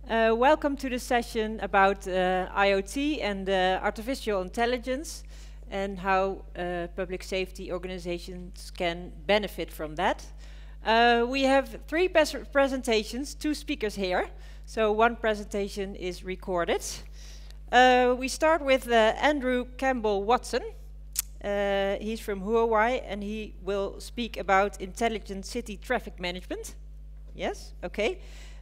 Welcome to the session about IoT and artificial intelligence and how public safety organizations can benefit from that. We have three presentations, two speakers here, so one presentation is recorded. We start with Andrew Campbell Watson. He's from Huawei and he will speak about intelligent city traffic management. Yes, okay.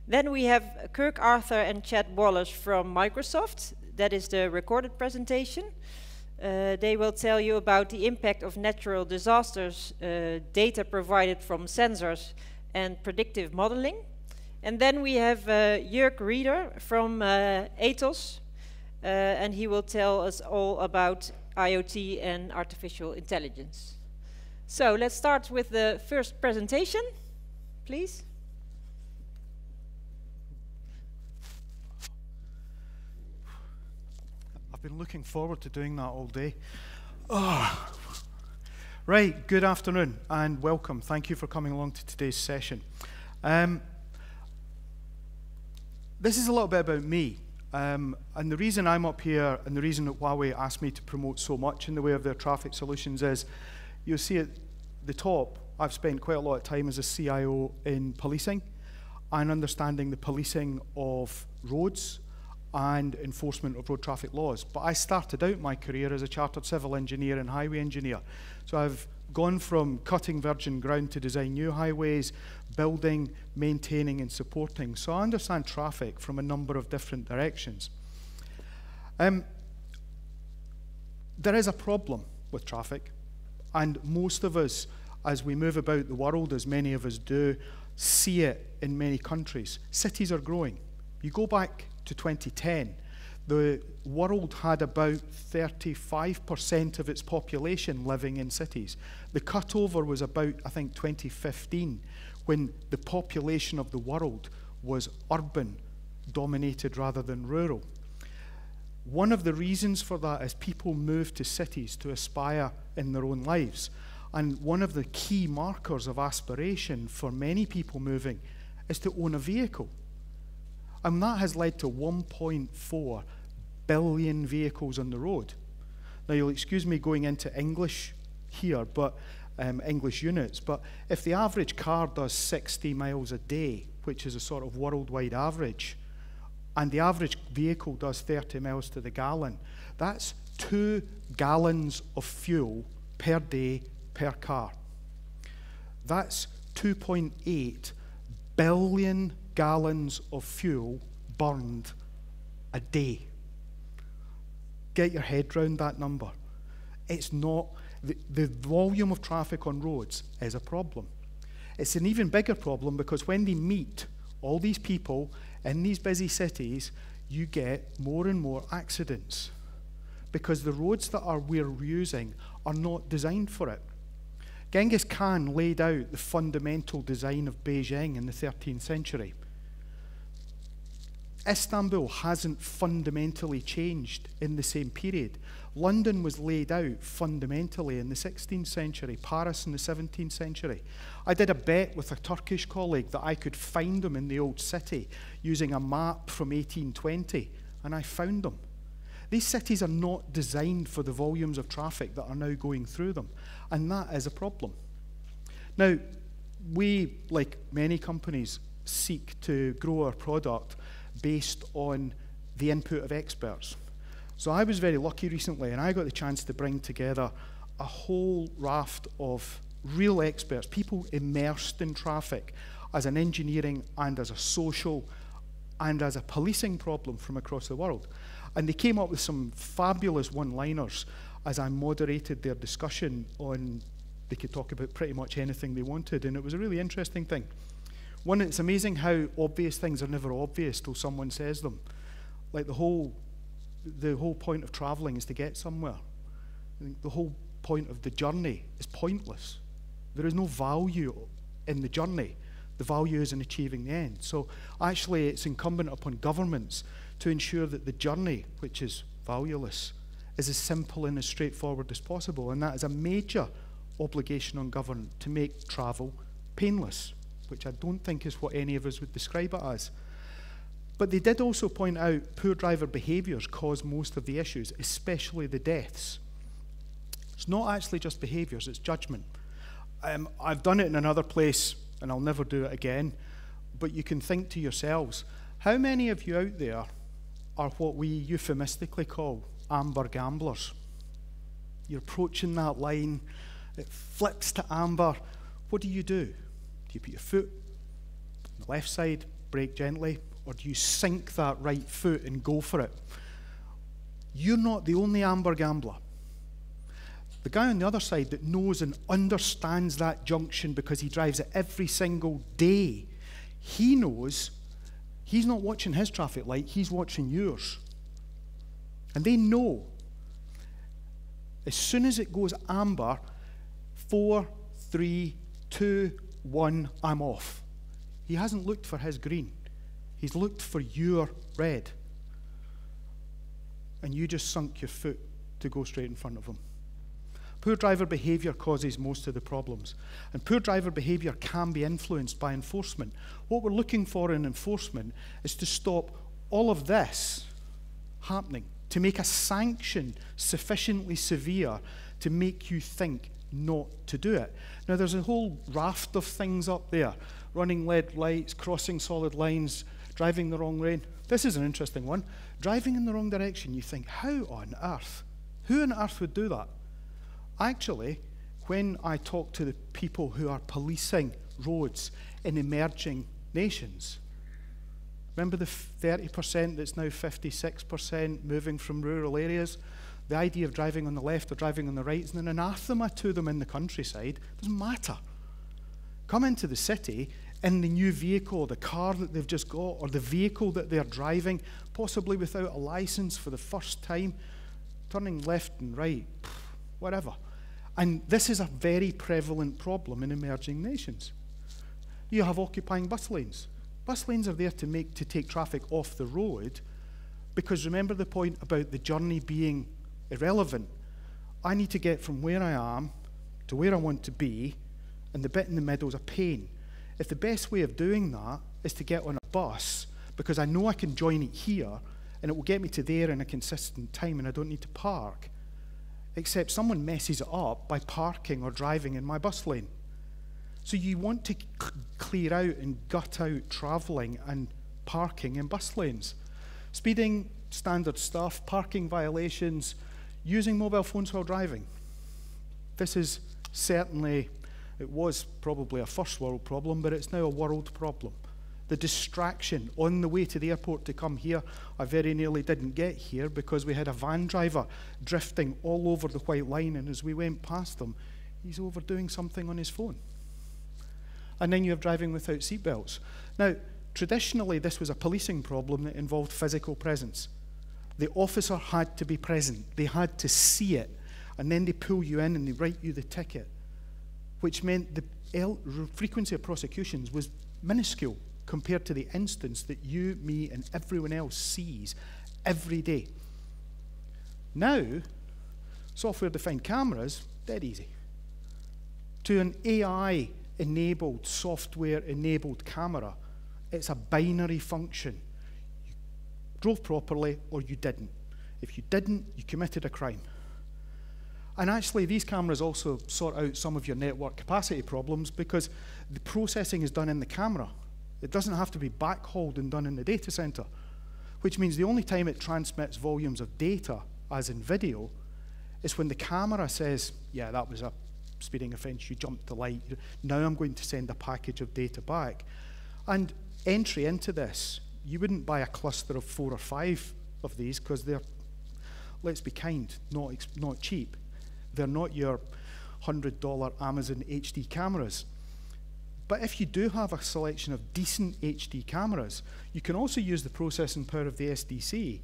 Then we have Kirk and Chad Wallace from Microsoft. That is the recorded presentation. They will tell you about the impact of natural disasters, data provided from sensors and predictive modeling. And then we have Jörg Rieder from Atos, and he will tell us all about IoT and artificial intelligence. So let's start with the first presentation, please. I've been looking forward to doing that all day. Oh. Right, good afternoon and welcome. Thank you for coming along to today's session. This is a little bit about me. And the reason I'm up here and the reason that Huawei asked me to promote so much in the way of their traffic solutions is, you'll see at the top, I've spent quite a lot of time as a CIO in policing and understanding the policing of roads and enforcement of road traffic laws. But I started out my career as a chartered civil engineer and highway engineer. So I've gone from cutting virgin ground to design new highways, building, maintaining and supporting. So I understand traffic from a number of different directions. There is a problem with traffic, and most of us, as we move about the world, as many of us do, see it in many countries. Cities are growing. You go back to 2010, the world had about 35% of its population living in cities. The cutover was about, I think, 2015, when the population of the world was urban dominated rather than rural. One of the reasons for that is people move to cities to aspire in their own lives. And one of the key markers of aspiration for many people moving is to own a vehicle. And that has led to 1.4 billion vehicles on the road. Now, you'll excuse me going into English here, but English units, but if the average car does 60 miles a day, which is a sort of worldwide average, and the average vehicle does 30 miles to the gallon, that's 2 gallons of fuel per day per car. That's 2.8 billion gallons of fuel burned a day. Get your head round that number. It's not, the volume of traffic on roads is a problem. It's an even bigger problem because when they meet all these people in these busy cities, you get more and more accidents because the roads that we're using are not designed for it. Genghis Khan laid out the fundamental design of Beijing in the 13th century. Istanbul hasn't fundamentally changed in the same period. London was laid out fundamentally in the 16th century, Paris in the 17th century. I did a bet with a Turkish colleague that I could find them in the old city using a map from 1820, and I found them. These cities are not designed for the volumes of traffic that are now going through them, and that is a problem. Now, we, like many companies, seek to grow our product based on the input of experts. So I was very lucky recently, and I got the chance to bring together a whole raft of real experts, people immersed in traffic as an engineering and as a social and as a policing problem from across the world. And they came up with some fabulous one-liners as I moderated their discussion on, they could talk about pretty much anything they wanted, and it was a really interesting thing. One, it's amazing how obvious things are never obvious till someone says them. Like the whole point of traveling is to get somewhere. I think the whole point of the journey is pointless. There is no value in the journey. The value is in achieving the end. So actually it's incumbent upon governments to ensure that the journey, which is valueless, is as simple and as straightforward as possible. And that is a major obligation on government to make travel painless, which I don't think is what any of us would describe it as. But they did also point out poor driver behaviours cause most of the issues, especially the deaths. It's not actually just behaviours, it's judgment. I've done it in another place, and I'll never do it again, but you can think to yourselves, how many of you out there are what we euphemistically call amber gamblers? You're approaching that line, it flips to amber. What do? Do you put your foot on the left side, brake gently, or do you sink that right foot and go for it? You're not the only amber gambler. The guy on the other side that knows and understands that junction because he drives it every single day, he knows he's not watching his traffic light, he's watching yours. And they know as soon as it goes amber, 4, 3, 2, 1, I'm off. He hasn't looked for his green. He's looked for your red. And you just sunk your foot to go straight in front of him. Poor driver behaviour causes most of the problems. And poor driver behaviour can be influenced by enforcement. What we're looking for in enforcement is to stop all of this happening, to make a sanction sufficiently severe to make you think not to do it. Now, there's a whole raft of things up there. Running red lights, crossing solid lines, driving the wrong lane. This is an interesting one. Driving in the wrong direction, you think, how on earth? Who on earth would do that? Actually, when I talk to the people who are policing roads in emerging nations, remember the 30% that's now 56% moving from rural areas? The idea of driving on the left or driving on the right is an anathema to them in the countryside. It doesn't matter. Come into the city in the new vehicle, the car that they've just got, or the vehicle that they're driving, possibly without a license for the first time, turning left and right, whatever. And this is a very prevalent problem in emerging nations. You have occupying bus lanes. Bus lanes are there to take traffic off the road, because remember the point about the journey being irrelevant. I need to get from where I am to where I want to be, and the bit in the middle is a pain. If the best way of doing that is to get on a bus, because I know I can join it here, and it will get me to there in a consistent time, and I don't need to park, except someone messes it up by parking or driving in my bus lane. So you want to clear out and gut out travelling and parking in bus lanes. Speeding, standard stuff, parking violations, using mobile phones while driving. This is certainly, it was probably a first world problem, but it's now a world problem. The distraction on the way to the airport to come here, I very nearly didn't get here because we had a van driver drifting all over the white line, and as we went past him, he's overdoing something on his phone. And then you have driving without seatbelts. Now, traditionally, this was a policing problem that involved physical presence. The officer had to be present. They had to see it, and then they pull you in and they write you the ticket, which meant the frequency of prosecutions was minuscule compared to the instance that you, me, and everyone else sees every day. Now, software-defined cameras, dead easy. To an AI-enabled, software-enabled camera, it's a binary function. You drove properly or you didn't. If you didn't, you committed a crime. And actually, these cameras also sort out some of your network capacity problems because the processing is done in the camera. It doesn't have to be backhauled and done in the data center, which means the only time it transmits volumes of data, as in video, is when the camera says, yeah, that was a speeding offense, you jumped the light, now I'm going to send a package of data back. And entry into this, you wouldn't buy a cluster of 4 or 5 of these because they're, let's be kind, not cheap. They're not your $100 Amazon HD cameras. But if you do have a selection of decent HD cameras, you can also use the processing power of the SDC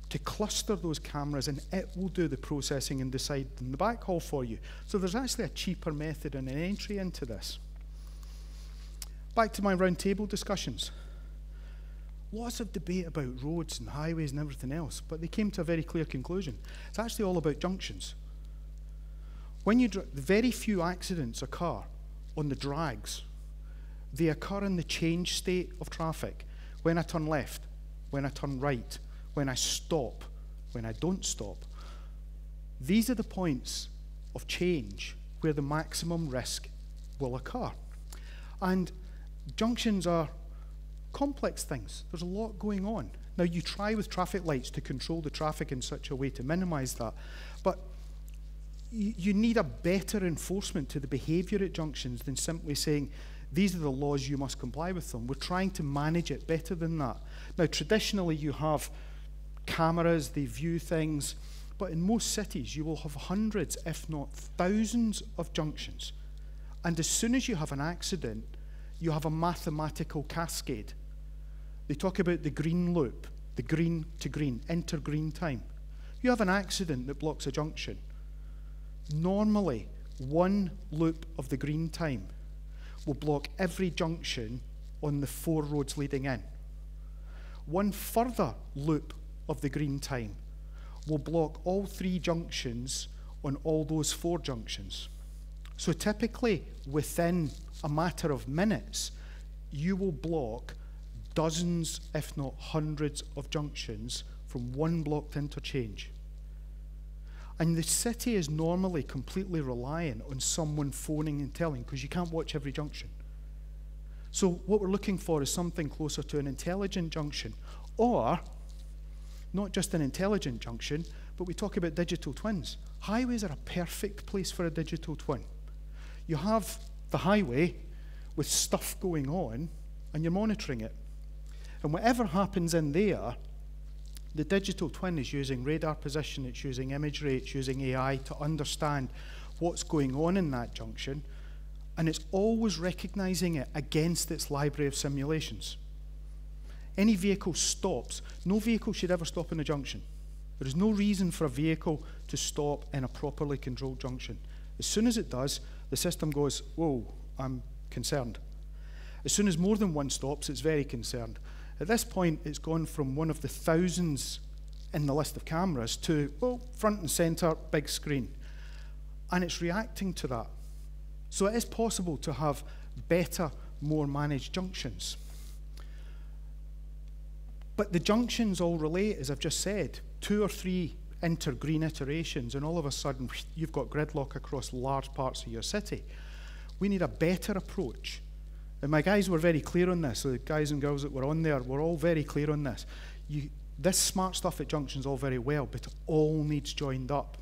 to cluster those cameras, and it will do the processing and decide in the backhaul for you. So there's actually a cheaper method and an entry into this. Back to my roundtable discussions. Lots of debate about roads and highways and everything else, but they came to a very clear conclusion. It's actually all about junctions. When you very few accidents occur on the drags. They occur in the change state of traffic. when I turn left, when I turn right, when I stop, when I don't stop. These are the points of change where the maximum risk will occur. And junctions are complex things. There's a lot going on. Now, you try with traffic lights to control the traffic in such a way to minimize that, but you need a better enforcement to the behavior at junctions than simply saying, these are the laws, you must comply with them. We're trying to manage it better than that. Now, traditionally, you have cameras, they view things, but in most cities, you will have hundreds, if not thousands, of junctions. And as soon as you have an accident, you have a mathematical cascade. They talk about the green loop, the green to green, enter green time. You have an accident that blocks a junction. Normally, one loop of the green time will block every junction on the 4 roads leading in. One further loop of the green time will block all 3 junctions on all those 4 junctions. So typically, within a matter of minutes, you will block dozens, if not hundreds, of junctions from one blocked interchange. And the city is normally completely reliant on someone phoning and telling, because you can't watch every junction. So what we're looking for is something closer to an intelligent junction, or not just an intelligent junction, but we talk about digital twins. Highways are a perfect place for a digital twin. You have the highway with stuff going on, and you're monitoring it. And whatever happens in there, the digital twin is using radar position, it's using imagery, it's using AI to understand what's going on in that junction, and it's always recognizing it against its library of simulations. Any vehicle stops, no vehicle should ever stop in a junction. There is no reason for a vehicle to stop in a properly controlled junction. As soon as it does, the system goes, whoa, I'm concerned. As soon as more than one stops, it's very concerned. At this point, it's gone from one of the thousands in the list of cameras to, well, front and center, big screen. And it's reacting to that. So it is possible to have better, more managed junctions. But the junctions all relate, as I've just said, 2 or 3 inter-green iterations, and all of a sudden, you've got gridlock across large parts of your city. We need a better approach. And my guys were very clear on this. So the guys and girls that were on there were all very clear on this. This smart stuff at junctions all very well, but it all needs joined up.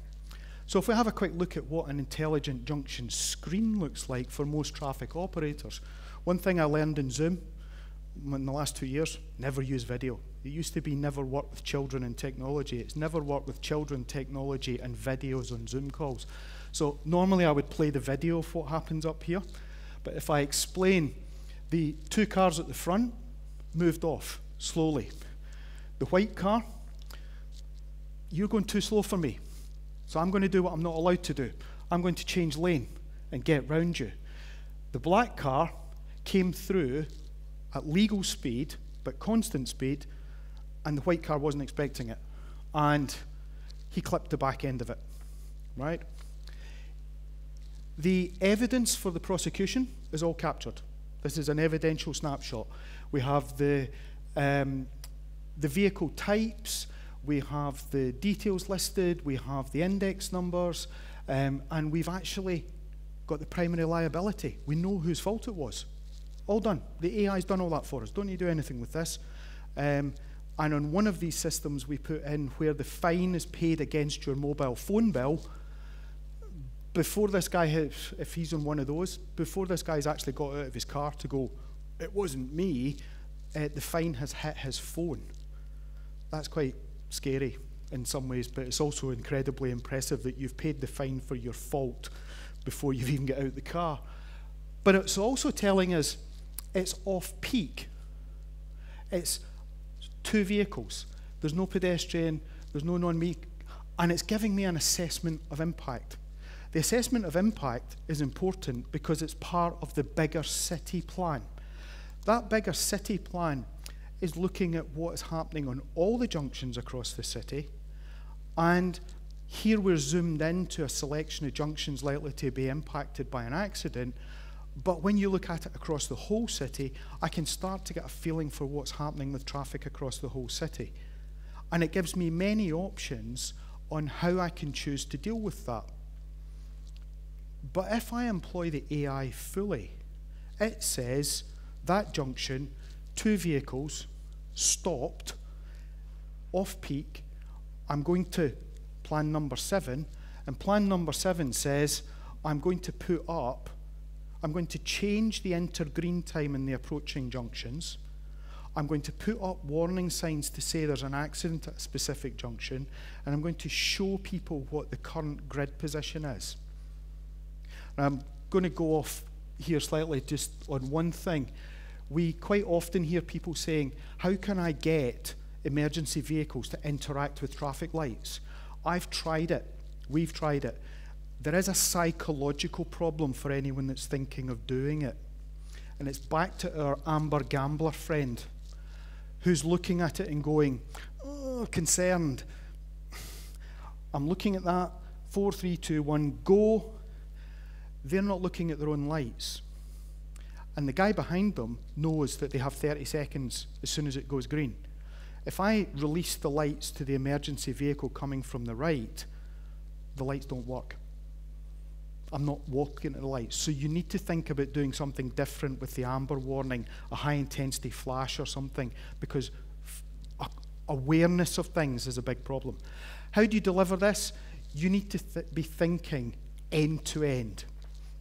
So if we have a quick look at what an intelligent junction screen looks like for most traffic operators, one thing I learned in Zoom in the last 2 years, never use video. It used to be never work with children and technology. It's never work with children, technology, and videos on Zoom calls. So normally I would play the video of what happens up here, but if I explain, the 2 cars at the front moved off slowly. The white car, you're going too slow for me. So I'm going to do what I'm not allowed to do. I'm going to change lane and get round you. The black car came through at legal speed, but constant speed, and the white car wasn't expecting it. And he clipped the back end of it, right? The evidence for the prosecution is all captured. This is an evidential snapshot. We have the vehicle types, we have the details listed, we have the index numbers, and we've actually got the primary liability. We know whose fault it was. All done. The AI's done all that for us. Don't need to do anything with this. And on one of these systems, we put in where the fine is paid against your mobile phone bill. Before this guy, if he's on one of those, before this guy's actually got out of his car to go, it wasn't me, the fine has hit his phone. That's quite scary in some ways, but it's also incredibly impressive that you've paid the fine for your fault before you've even got out of the car. But it's also telling us it's off-peak. It's 2 vehicles. There's no pedestrian, there's no non-me, and it's giving me an assessment of impact. The assessment of impact is important because it's part of the bigger city plan. That bigger city plan is looking at what is happening on all the junctions across the city, and here we're zoomed into a selection of junctions likely to be impacted by an accident, But when you look at it across the whole city, I can start to get a feeling for what's happening with traffic across the whole city. And it gives me many options on how I can choose to deal with that. But if I employ the AI fully, it says that junction, 2 vehicles, stopped, off-peak, I'm going to plan number 7, and plan number 7 says I'm going to change the enter-green time in the approaching junctions. I'm going to put up warning signs to say there's an accident at a specific junction, and I'm going to show people what the current grid position is. And I'm going to go off here slightly just on one thing. We quite often hear people saying, how can I get emergency vehicles to interact with traffic lights? I've tried it. We've tried it. There is a psychological problem for anyone that's thinking of doing it. And it's back to our amber gambler friend who's looking at it and going, oh, concerned. I'm looking at that, 4, 3, 2, 1, go. They're not looking at their own lights. And the guy behind them knows that they have 30 seconds as soon as it goes green. If I release the lights to the emergency vehicle coming from the right, the lights don't work. I'm not walking at the lights. So you need to think about doing something different with the amber warning, a high-intensity flash or something, because awareness of things is a big problem. How do you deliver this? You need to be thinking end-to-end.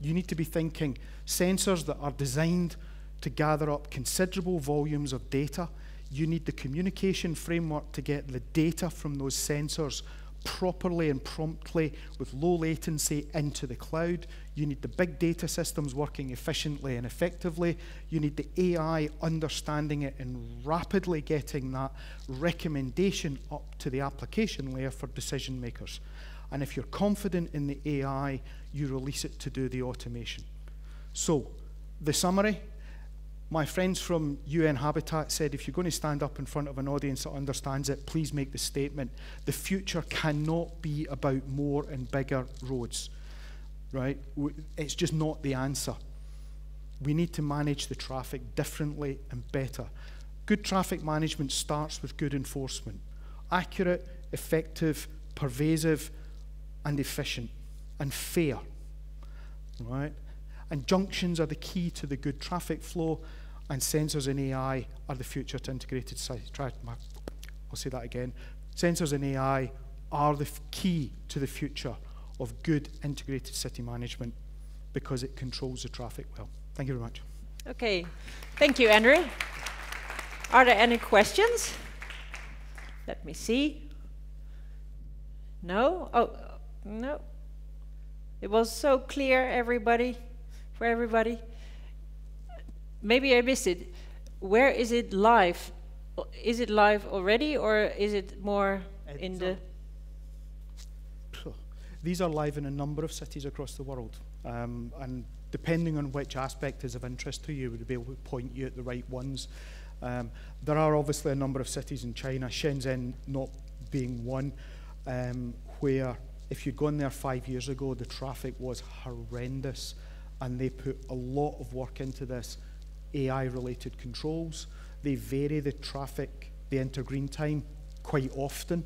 You need to be thinking sensors that are designed to gather up considerable volumes of data. You need the communication framework to get the data from those sensors properly and promptly with low latency into the cloud. You need the big data systems working efficiently and effectively. You need the AI understanding it and rapidly getting that recommendation up to the application layer for decision makers. And if you're confident in the AI, you release it to do the automation. So, the summary, my friends from UN Habitat said, if you're going to stand up in front of an audience that understands it, please make the statement, the future cannot be about more and bigger roads, right? It's just not the answer. We need to manage the traffic differently and better. Good traffic management starts with good enforcement. Accurate, effective, pervasive, and efficient, and fair, right? And junctions are the key to the good traffic flow, and sensors and AI are the future to integrated city. I'll say that again. Sensors and AI are the key to the future of good integrated city management because it controls the traffic well. Thank you very much. Okay, thank you, Andrew. Are there any questions? Let me see. No? Oh, no. It was so clear, everybody, for everybody. Maybe I missed it. Where is it live? Is it live already, or is it more in the... These are live in a number of cities across the world. And depending on which aspect is of interest to you, we'll be able to point you at the right ones. There are obviously a number of cities in China, Shenzhen not being one, where if you'd gone there 5 years ago, the traffic was horrendous, and they put a lot of work into this. AI-related controls. They vary the traffic, the enter-green time, quite often.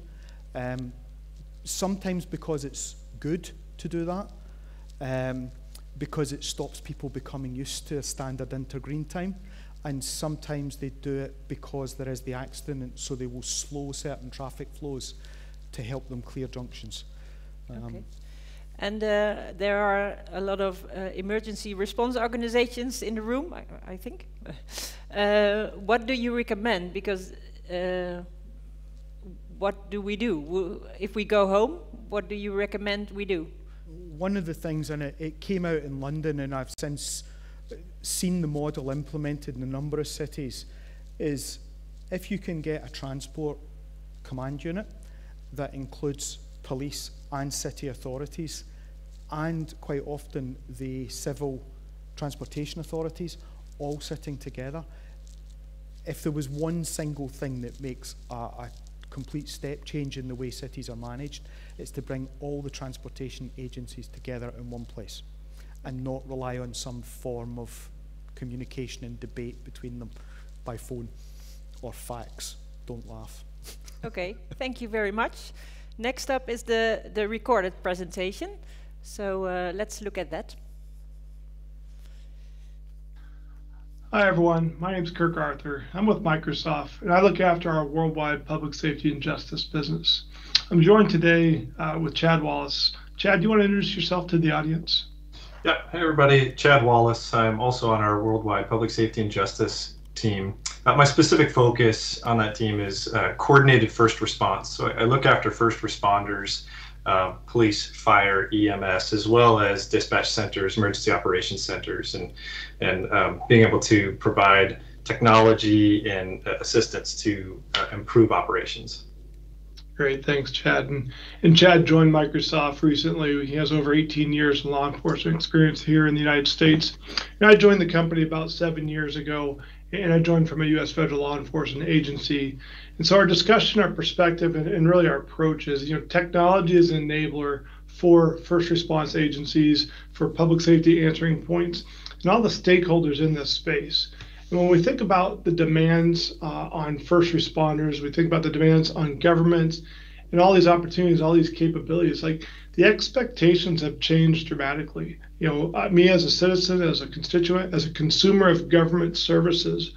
Sometimes because it's good to do that, because it stops people becoming used to a standard enter-green time, and sometimes they do it because there is the accident, so they will slow certain traffic flows to help them clear junctions. Okay. And there are a lot of emergency response organizations in the room, I think. What do you recommend? Because what do we do? If we go home, what do you recommend we do? One of the things, and it came out in London, and I've since seen the model implemented in a number of cities, is if you can get a transport command unit that includes police and city authorities, and quite often the civil transportation authorities all sitting together. If there was one single thing that makes a complete step change in the way cities are managed, it's to bring all the transportation agencies together in one place. and not rely on some form of communication and debate between them by phone or fax. Don't laugh. Okay, thank you very much. Next up is the recorded presentation. So let's look at that. Hi everyone, my name is Kirk Arthur. I'm with Microsoft and I look after our worldwide public safety and justice business. I'm joined today with Chad Wallace. Chad, do you want to introduce yourself to the audience? Yeah, hey everybody, Chad Wallace. I'm also on our worldwide public safety and justice team. My specific focus on that team is coordinated first response. So I look after first responders, police, fire, EMS, as well as dispatch centers, emergency operations centers, and being able to provide technology and assistance to improve operations. Great, thanks, Chad. And Chad joined Microsoft recently. He has over 18 years in law enforcement experience here in the United States. And I joined the company about 7 years ago, and I joined from a U.S. federal law enforcement agency. And so our discussion, our perspective, and really our approach is, technology is an enabler for first response agencies, for public safety answering points, and all the stakeholders in this space. And when we think about the demands on first responders, we think about the demands on governments and all these opportunities, all these capabilities, like the expectations have changed dramatically. Me as a citizen, as a constituent, as a consumer of government services,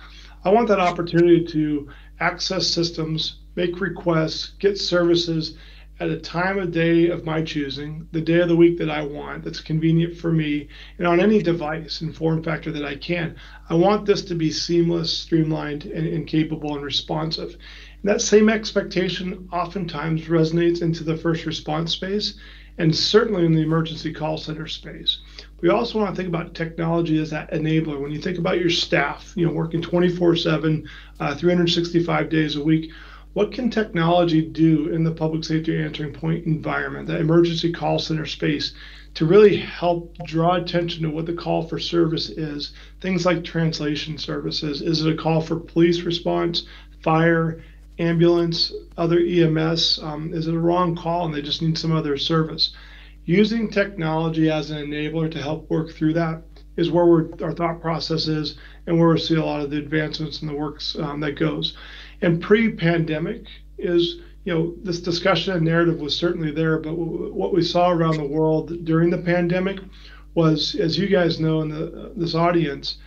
I want that opportunity to access systems, make requests, get services at a time of day of my choosing, the day of the week that I want, that's convenient for me, and on any device and form factor that I can. I want this to be seamless, streamlined, and capable and responsive. And that same expectation oftentimes resonates into the first response space, and certainly in the emergency call center space. We also want to think about technology as that enabler. When you think about your staff, working 24/7, 365 days a week, what can technology do in the public safety answering point environment, that emergency call center space, to really help draw attention to what the call for service is? Things like translation services. Is it a call for police response, fire, ambulance, other EMS? Is it a wrong call and they just need some other service? Using technology as an enabler to help work through that is where our thought process is, and where we see a lot of the advancements in the works that goes. And pre-pandemic is, this discussion and narrative was certainly there, but what we saw around the world during the pandemic was, as you guys know in this audience,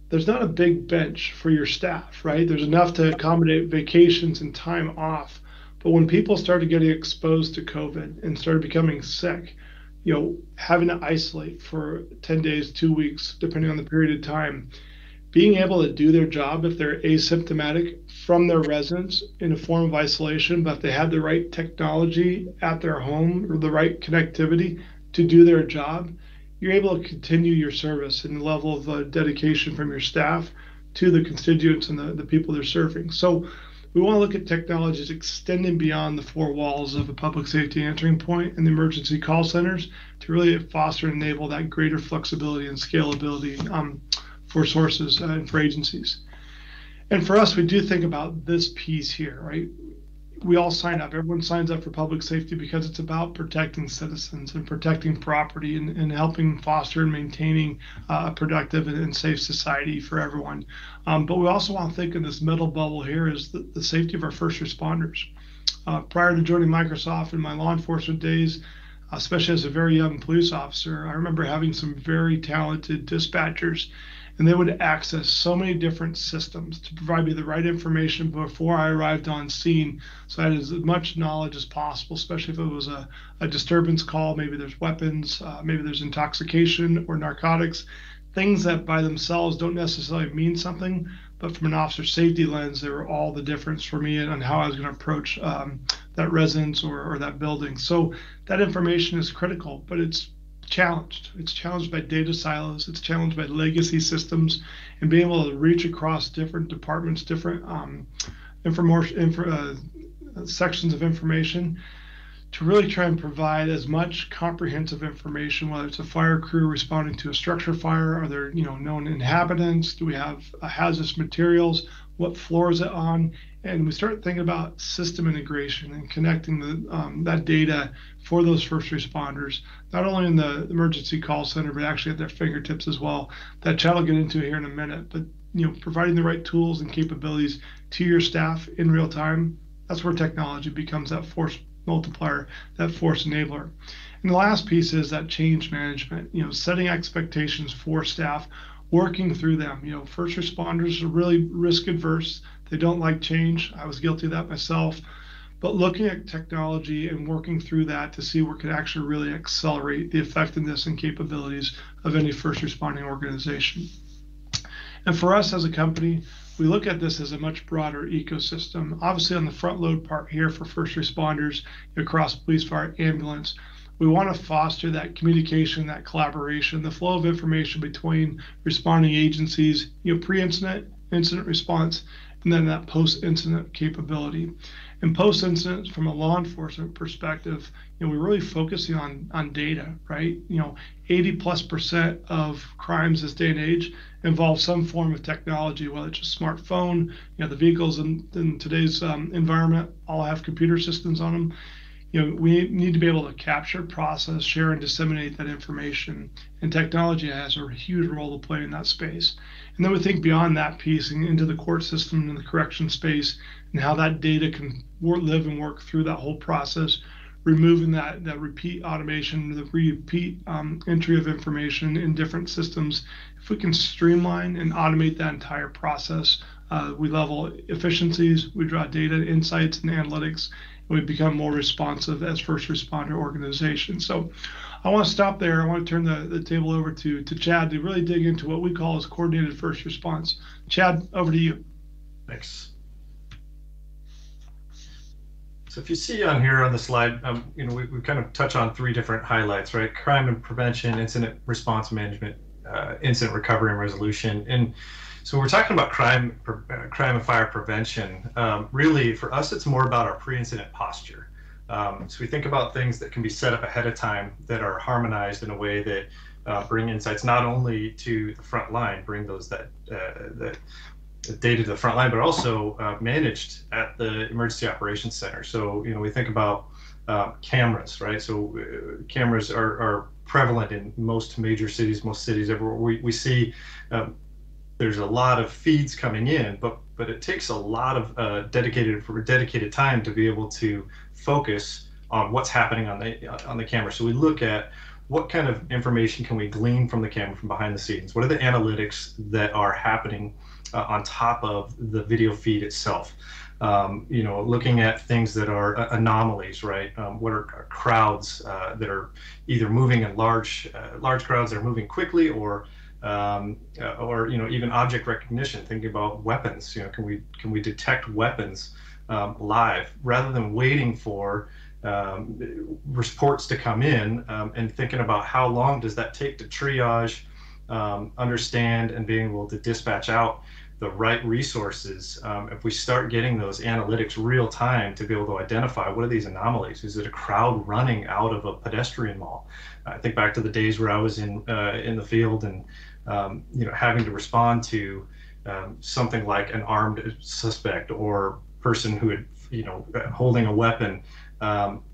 there's not a big bench for your staff, right? There's enough to accommodate vacations and time off. But when people started getting exposed to COVID and started becoming sick, having to isolate for 10 days, 2 weeks, depending on the period of time, being able to do their job if they're asymptomatic from their residence in a form of isolation, but if they had the right technology at their home or the right connectivity to do their job, you're able to continue your service and the level of dedication from your staff to the constituents and the people they're serving. So we want to look at technologies extending beyond the four walls of a public safety answering point and the emergency call centers to really foster and enable that greater flexibility and scalability for sources and for agencies. And for us, we do think about this piece here, right? We all sign up. Everyone signs up for public safety because it's about protecting citizens and protecting property and helping foster and maintaining a productive and safe society for everyone. But we also want to think in this middle bubble here is the safety of our first responders. Prior to joining Microsoft in my law enforcement days, especially as a very young police officer, I remember having some very talented dispatchers, and they would access so many different systems to provide me the right information before I arrived on scene, so I had as much knowledge as possible, especially if it was a disturbance call. Maybe there's weapons, maybe there's intoxication or narcotics, things that by themselves don't necessarily mean something, but from an officer safety lens, they were all the difference for me on how I was going to approach that residence or that building. So that information is critical, but it's challenged. It's challenged by data silos. It's challenged by legacy systems, and being able to reach across different departments, different sections of information to really try and provide as much comprehensive information, whether it's a fire crew responding to a structure fire, are there known inhabitants, do we have hazardous materials, what floor is it on, and we start thinking about system integration and connecting that data for those first responders, not only in the emergency call center, but actually at their fingertips as well. That Chad will get into here in a minute, but providing the right tools and capabilities to your staff in real time, that's where technology becomes that force multiplier, that force enabler. And the last piece is that change management, setting expectations for staff, working through them. First responders are really risk adverse. They don't like change. I was guilty of that myself. But looking at technology and working through that to see where it can actually really accelerate the effectiveness and capabilities of any first responding organization. And for us as a company, we look at this as a much broader ecosystem. Obviously on the front load part here for first responders across police, fire, ambulance, we want to foster that communication, that collaboration, the flow of information between responding agencies, pre-incident, incident response, and then that post-incident capability. And post-incident, from a law enforcement perspective, we're really focusing on data, right? 80+% of crimes this day and age involve some form of technology, whether it's a smartphone, the vehicles in today's environment all have computer systems on them. We need to be able to capture, process, share, and disseminate that information. And technology has a huge role to play in that space. And then we think beyond that piece and into the court system and the correction space and how that data can live and work through that whole process, removing that repeat automation, the repeat entry of information in different systems. If we can streamline and automate that entire process, we level efficiencies, we draw data, insights, and analytics, and we become more responsive as first responder organizations. So I want to stop there. I want to turn the table over to Chad to really dig into what we call as coordinated first response. Chad, over to you. Thanks. So if you see on here on the slide, we kind of touch on three different highlights, right? Crime and prevention, incident response management, incident recovery and resolution. And so we're talking about crime and fire prevention. Really, for us, it's more about our pre-incident posture. So we think about things that can be set up ahead of time that are harmonized in a way that bring insights not only to the front line, bring those that data to the front line, but also managed at the emergency operations center. So we think about cameras, right? So cameras are prevalent in most major cities, most cities everywhere. We see there's a lot of feeds coming in, but it takes a lot of dedicated time to be able to focus on what's happening on the camera. So we look at what kind of information can we glean from the camera from behind the scenes. What are the analytics that are happening on top of the video feed itself? Looking at things that are anomalies, right? What are crowds that are either moving in large crowds that are moving quickly, or even object recognition, thinking about weapons. Can we detect weapons live rather than waiting for reports to come in, and thinking about how long does that take to triage, understand, and being able to dispatch out the right resources. If we start getting those analytics real time to be able to identify what are these anomalies. Is it a crowd running out of a pedestrian mall? I think back to the days where I was in the field and having to respond to something like an armed suspect or person who had holding a weapon.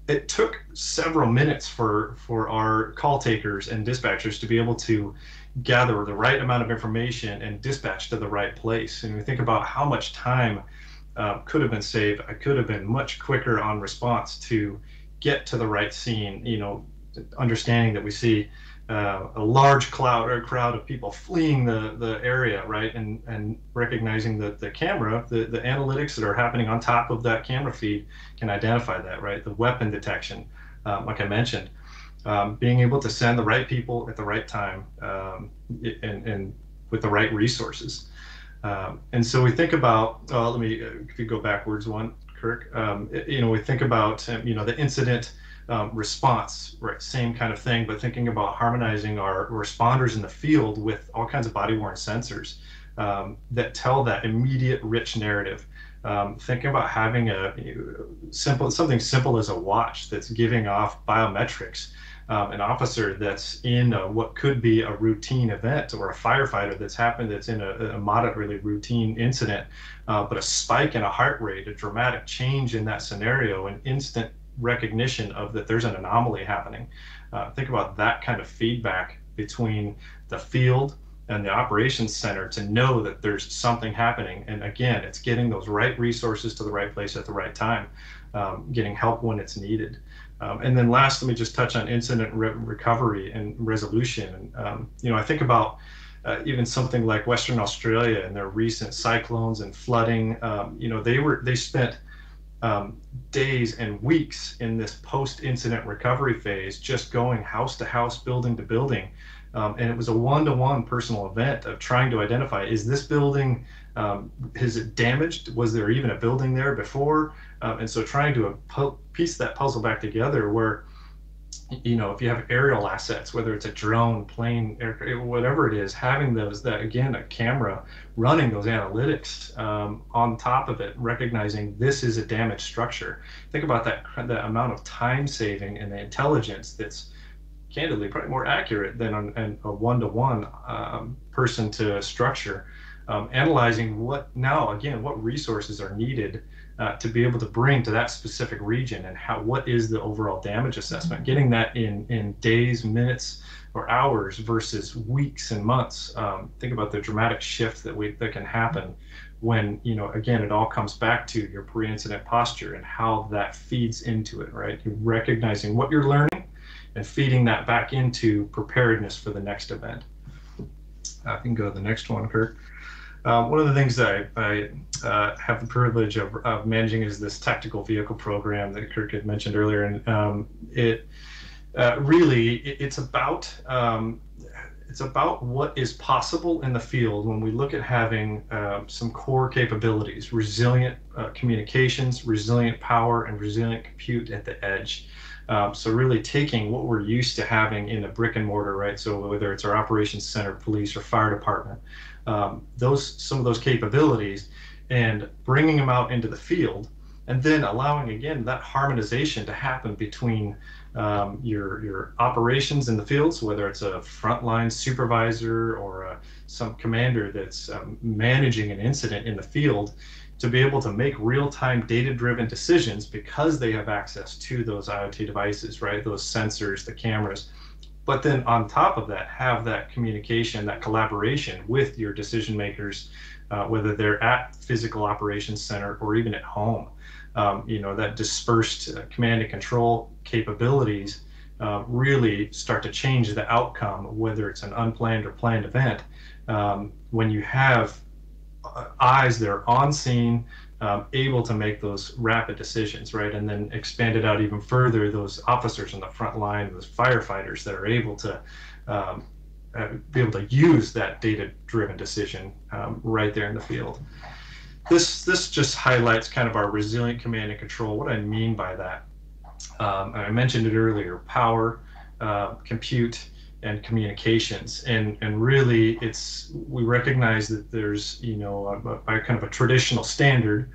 It took several minutes for our call takers and dispatchers to be able to gather the right amount of information and dispatch to the right place. And we think about how much time could have been saved. I could have been much quicker on response to get to the right scene, understanding that we see a large crowd of people fleeing the area, right? And recognizing that the camera, the analytics that are happening on top of that camera feed can identify that, right? The weapon detection, like I mentioned, being able to send the right people at the right time, and with the right resources. And so we think about, if you go backwards one, Kirk, we think about, the incident response, right? Same kind of thing, but thinking about harmonizing our responders in the field with all kinds of body-worn sensors that tell that immediate, rich narrative. Thinking about having something simple as a watch that's giving off biometrics an officer that's in what could be a routine event, or a firefighter that's in a moderately routine incident, but a spike in a heart rate, a dramatic change in that scenario, an instant recognition of that there's an anomaly happening. Think about that kind of feedback between the field and the operations center to know that there's something happening. And again, it's getting those right resources to the right place at the right time, getting help when it's needed. And then last, let me just touch on incident recovery and resolution. And I think about even something like Western Australia and their recent cyclones and flooding. They spent days and weeks in this post-incident recovery phase, just going house to house, building to building. And it was a one-to-one personal event of trying to identify, is this building, is it damaged? Was there even a building there before? And so trying to piece that puzzle back together where, if you have aerial assets, whether it's a drone, plane, whatever it is, having a camera running those analytics on top of it, recognizing this is a damaged structure. Think about that amount of time saving and the intelligence that's candidly probably more accurate than a one-to-one person to structure. Analyzing what resources are needed to be able to bring to that specific region, and what is the overall damage assessment, getting that in days, minutes, or hours versus weeks and months. Think about the dramatic shift that can happen when, again, it all comes back to your pre-incident posture and how that feeds into it, right? You're recognizing what you're learning and feeding that back into preparedness for the next event. I can go to the next one, Kirk. One of the things that I have the privilege of managing is this tactical vehicle program that Kirk had mentioned earlier, and it's about what is possible in the field when we look at having some core capabilities: resilient communications, resilient power, and resilient compute at the edge. So really taking what we're used to having in a brick and mortar, right? So whether it's our operations center, police, or fire department, some of those capabilities, and bringing them out into the field, and then allowing, again, that harmonization to happen between your operations in the field, so whether it's a frontline supervisor or some commander that's managing an incident in the field, to be able to make real-time data-driven decisions because they have access to those IoT devices, right? Those sensors, the cameras. But then on top of that, have that communication, that collaboration with your decision makers, whether they're at physical operations center or even at home. That dispersed command and control capabilities really start to change the outcome, whether it's an unplanned or planned event. When you have eyes that are on scene, able to make those rapid decisions, right? And then expand it out even further, those officers on the front line, those firefighters that are able to be able to use that data-driven decision right there in the field. This just highlights kind of our resilient command and control. What I mean by that, I mentioned it earlier: power, compute, and communications, and really we recognize that there's a kind of a traditional standard.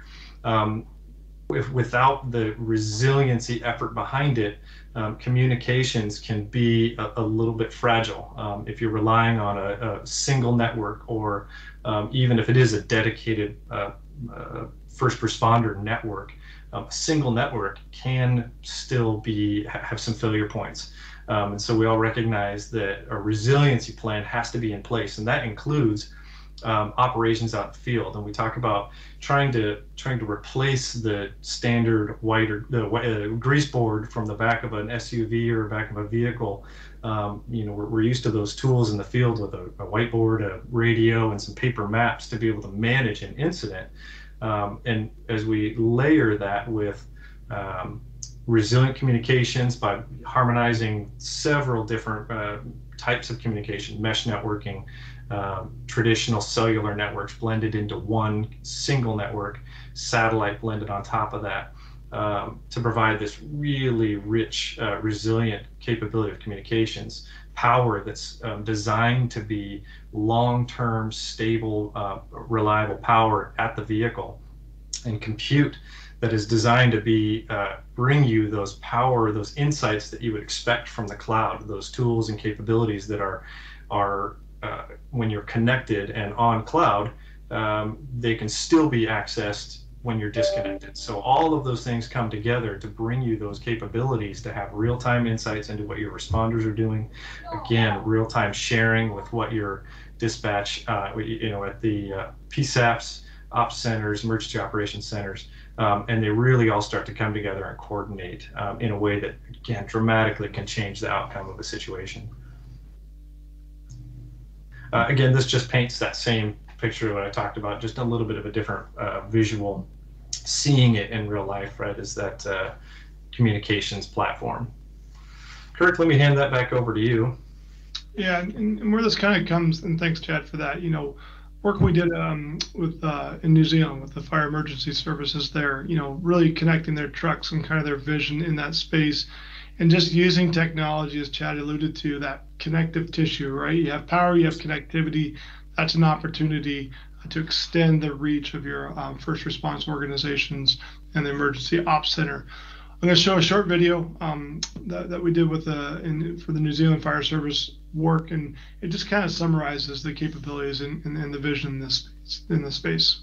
Without the resiliency effort behind it, communications can be a little bit fragile. If you're relying on a single network, or even if it is a dedicated first responder network, a single network can still have some failure points. And so we all recognize that a resiliency plan has to be in place, and that includes operations out in the field. And we talk about trying to replace the standard grease board from the back of an SUV or back of a vehicle. We're used to those tools in the field with a whiteboard, a radio, and some paper maps to be able to manage an incident. And as we layer that with resilient communications by harmonizing several different types of communication, mesh networking, traditional cellular networks blended into one single network, satellite blended on top of that, to provide this really rich, resilient capability of communications, power that's designed to be long-term, stable, reliable power at the vehicle, and compute that is designed to be bring you those power, those insights that you would expect from the cloud, those tools and capabilities that are when you're connected and on cloud, they can still be accessed when you're disconnected. So all of those things come together to bring you those capabilities to have real-time insights into what your responders are doing. Again, real-time sharing with what your dispatch, you know, at the PSAPs, ops centers, emergency operations centers, and they really all start to come together and coordinate in a way that, again, dramatically can change the outcome of a situation. Again, this just paints that same picture that I talked about, just a little bit of a different visual, seeing it in real life, right, as that communications platform. Kirk, let me hand that back over to you. Yeah, and where this kind of comes, and thanks, Chad, for that, you know, work we did with in New Zealand with the fire emergency services there, you know, really connecting their trucks and kind of their vision in that space, and just using technology, as Chad alluded to, that connective tissue, right? You have power, you have connectivity. That's an opportunity to extend the reach of your first response organizations and the emergency ops center. I'm going to show a short video that we did with for the New Zealand Fire Service work, and it just kind of summarizes the capabilities and the vision in this space.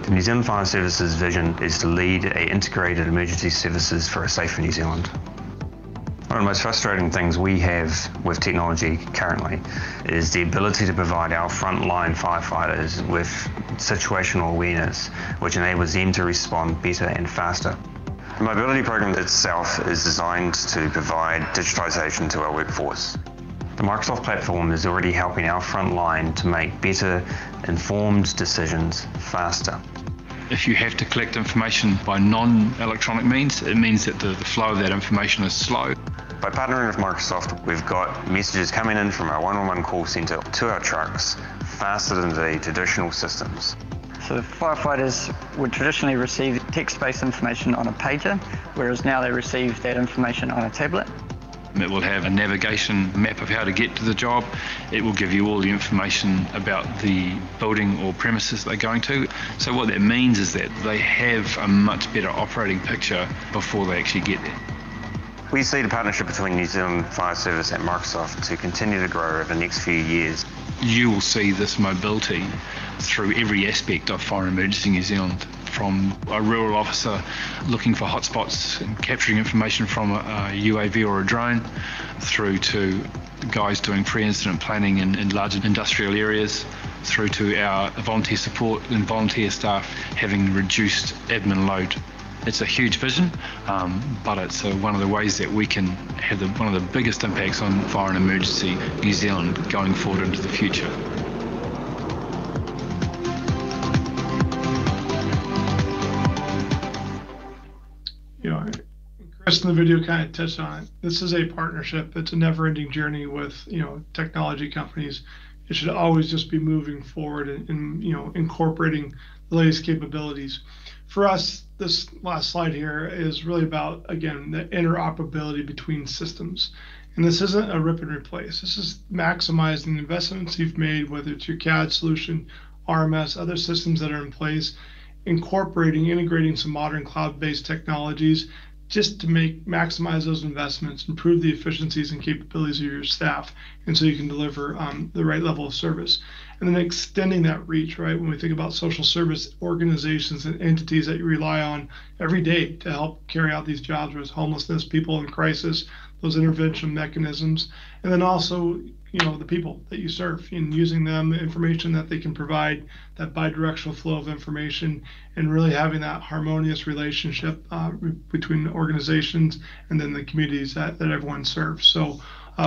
The New Zealand Fire Service's vision is to lead an integrated emergency services for a safer New Zealand. One of the most frustrating things we have with technology currently is the ability to provide our frontline firefighters with situational awareness, which enables them to respond better and faster. The mobility program itself is designed to provide digitization to our workforce. The Microsoft platform is already helping our frontline to make better informed decisions faster. If you have to collect information by non-electronic means, it means that the flow of that information is slow. By partnering with Microsoft, we've got messages coming in from our 111 call centre to our trucks faster than the traditional systems. So firefighters would traditionally receive text-based information on a pager, whereas now they receive that information on a tablet. It will have a navigation map of how to get to the job. It will give you all the information about the building or premises they're going to. So what that means is that they have a much better operating picture before they actually get there. We see the partnership between New Zealand Fire Service and Microsoft to continue to grow over the next few years. You will see this mobility through every aspect of Fire Emergency New Zealand, from a rural officer looking for hotspots and capturing information from a UAV or a drone, through to guys doing pre-incident planning in large industrial areas, through to our volunteer support and volunteer staff having reduced admin load. It's a huge vision, but it's one of the ways that we can have one of the biggest impacts on Fire and Emergency New Zealand going forward into the future. You know, Chris in the video kind of touched on it. This is a partnership. It's a never-ending journey with, you know, technology companies. It should always just be moving forward and you know, incorporating the latest capabilities. For us, this last slide here is really about, again, the interoperability between systems. And this isn't a rip and replace. This is maximizing the investments you've made, whether it's your CAD solution, RMS, other systems that are in place, integrating some modern cloud-based technologies just to maximize those investments, improve the efficiencies and capabilities of your staff, and so you can deliver the right level of service. And then extending that reach, right? When we think about social service organizations and entities that you rely on every day to help carry out these jobs, whether it's homelessness, people in crisis, those intervention mechanisms, and then also, you know, the people that you serve, and using them, information that they can provide, that bi-directional flow of information, and really having that harmonious relationship between organizations and then the communities that everyone serves. So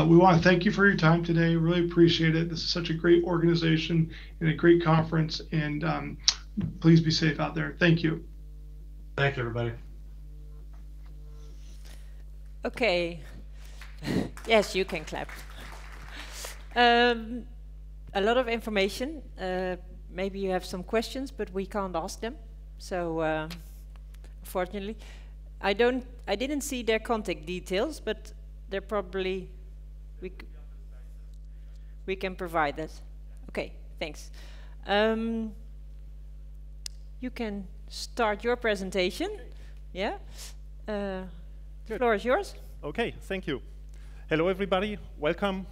we want to thank you for your time today. Really appreciate it. This is such a great organization and a great conference, and please be safe out there. Thank you. Thank you, everybody. Okay. Yes, you can clap. A lot of information. Maybe you have some questions, but we can't ask them. So, unfortunately, I didn't see their contact details, but they're probably we can provide that. Okay, thanks. you can start your presentation. Yeah, the floor is yours. Okay, thank you. Hello, everybody. Welcome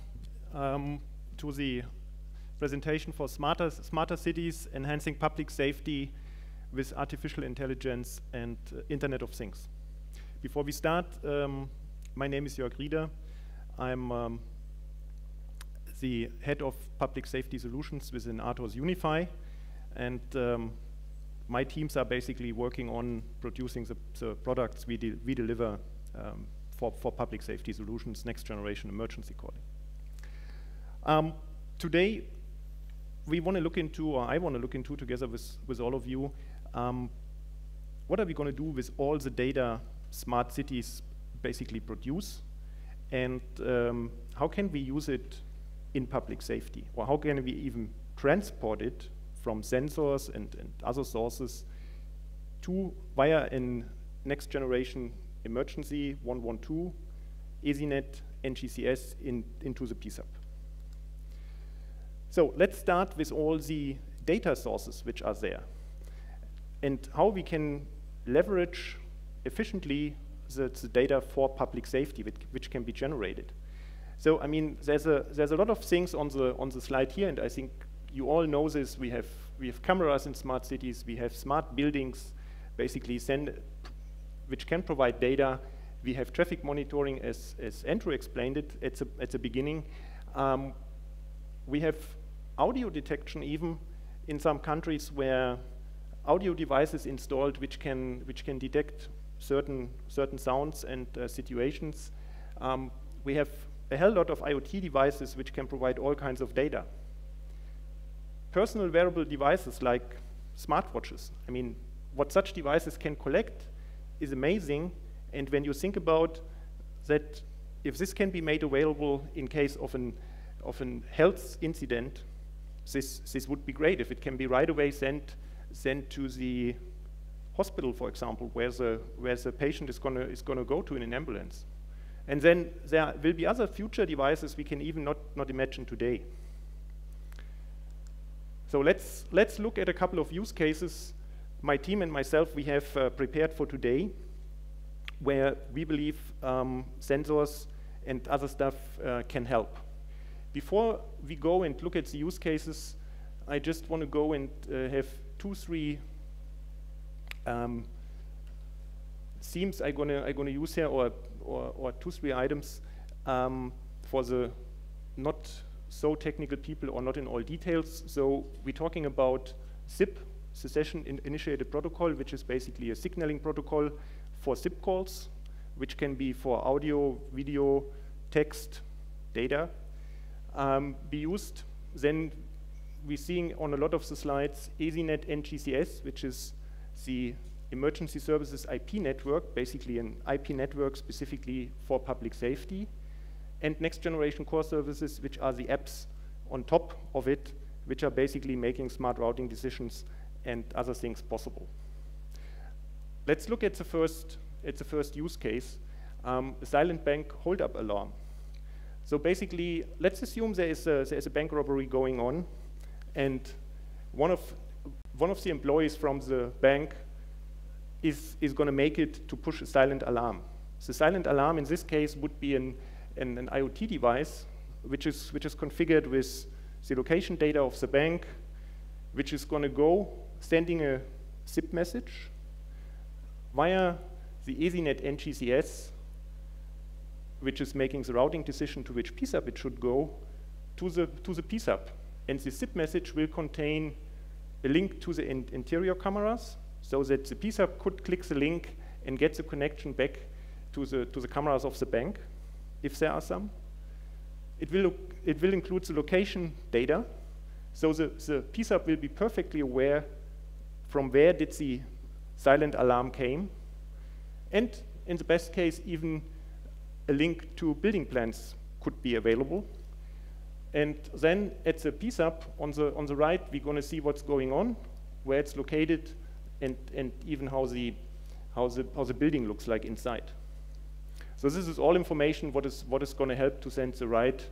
to the presentation for smarter cities, enhancing public safety with artificial intelligence and Internet of Things. Before we start, my name is Jörg Rieder. I'm the head of public safety solutions within Atos Unify, and my teams are basically working on producing the products we deliver for public safety solutions, next generation emergency calling. Today, we want to look into, or I want to look into together with all of you, what are we going to do with all the data smart cities basically produce, and how can we use it in public safety, or how can we even transport it from sensors and other sources to via a next generation emergency 112, EZNet, NGCS into the PSAP. So let's start with all the data sources which are there and how we can leverage efficiently the data for public safety which can be generated. So I mean, there's a lot of things on the slide here, and I think you all know this. We have cameras in smart cities. We have smart buildings, basically which can provide data. We have traffic monitoring, as Andrew explained it at the beginning. We have audio detection even in some countries where audio devices installed which can detect certain sounds and situations. We have a hell lot of IoT devices which can provide all kinds of data. Personal wearable devices like smartwatches. I mean, what such devices can collect is amazing, and when you think about that, if this can be made available in case of an health incident, this would be great. If it can be right away sent to the hospital, for example, where the patient is gonna go to in an ambulance. And then there will be other future devices we can even not imagine today. So let's look at a couple of use cases. My team and myself, we have prepared for today, where we believe sensors and other stuff can help. Before we go and look at the use cases, I just want to go and have 2-3 themes I'm gonna use here, or 2-3 items for the not so technical people or not in all details. So we're talking about SIP, Secession Initiated Protocol, which is basically a signaling protocol for SIP calls, which can be for audio, video, text, data, be used. Then we're seeing on a lot of the slides EZNet NGCS, which is the Emergency Services IP network, basically an IP network specifically for public safety, and next generation core services, which are the apps on top of it, which are basically making smart routing decisions and other things possible. Let's look at the first use case, a silent bank hold-up alarm. So basically, let's assume there's a bank robbery going on, and one of the employees from the bank is going to make it to push a silent alarm. The silent alarm in this case would be an IoT device which is configured with the location data of the bank, which is going to go sending a SIP message via the EZNet NGCS, which is making the routing decision to which PSAP it should go, to the PSAP. And the SIP message will contain a link to the interior cameras, so that the PSAP could click the link and get the connection back to the cameras of the bank, if there are some. It will include the location data, so the PSAP will be perfectly aware from where did the silent alarm came, and in the best case, even a link to building plans could be available. And then at the PSAP on the right, we're going to see what's going on, where it's located, and even how the building looks like inside. So this is all information what is going to help to send the right